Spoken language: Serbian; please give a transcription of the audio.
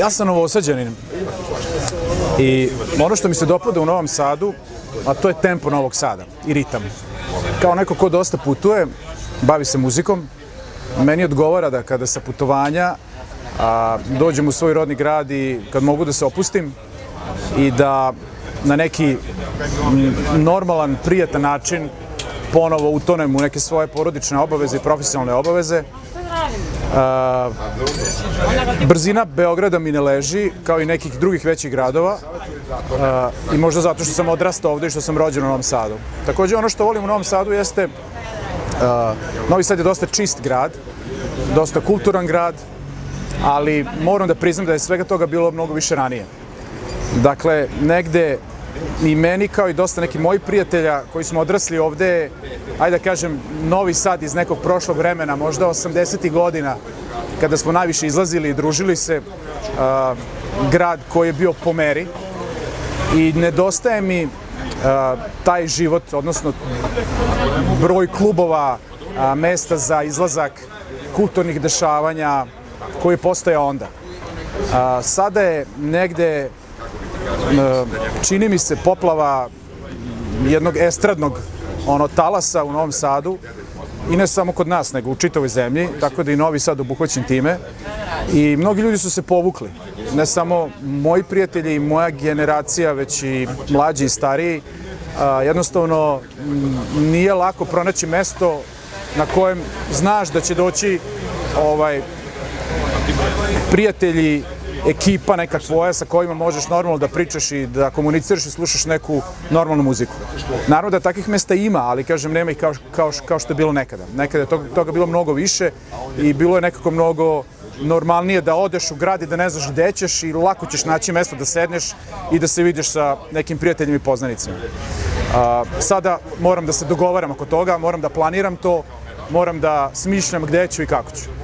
Ja sam Novosađanin i ono što mi se dopada u Novom Sadu, a to je tempo Novog Sada i ritam. Kao neko ko dosta putuje, bavi se muzikom, meni odgovara da kada sa putovanja dođem u svoj rodni grad i kad mogu da se opustim i da na neki normalan, prijatan način ponovo utonem u neke svoje porodične obaveze i profesionalne obaveze. Brzina Beograda mi ne leži, kao i nekih drugih većih gradova, i možda zato što sam odrastao ovde i što sam rođen u Novom Sadu. Takođe, ono što volim u Novom Sadu jeste, Novi Sad je dosta čist grad, dosta kulturan grad, ali moram da priznam da je svega toga bilo mnogo više ranije. Dakle, negde i meni kao i dosta nekih mojih prijatelja koji smo odrasli ovde, ajde da kažem, Novi Sad iz nekog prošlog vremena, možda 80-ih godina, kada smo najviše izlazili i družili se, grad koji je bio po meri i nedostaje mi taj život, odnosno broj klubova, mesta za izlazak, kulturnih dešavanja koji postoje onda. Sada je negde, čini mi se, poplava jednog estradnog talasa u Novom Sadu i ne samo kod nas, nego u čitavoj zemlji, tako da i Novi Sad obuhvaćen time. I mnogi ljudi su se povukli, ne samo moji prijatelji i moja generacija, već i mlađi i stariji. Jednostavno, nije lako pronaći mesto na kojem znaš da će doći prijatelji, ekipa neka tvoja sa kojima možeš normalno da pričaš i da komuniciraš i slušaš neku normalnu muziku. Naravno da takvih mesta ima, ali kažem, nema ih kao što je bilo nekada. Nekada je toga bilo mnogo više i bilo je nekako mnogo normalnije da odeš u grad i da ne znaš gde ćeš i lako ćeš naći mesto da sedneš i da se vidiš sa nekim prijateljima i poznanicima. Sada moram da se dogovaram oko toga, moram da planiram to, moram da smišljam gde ću i kako ću.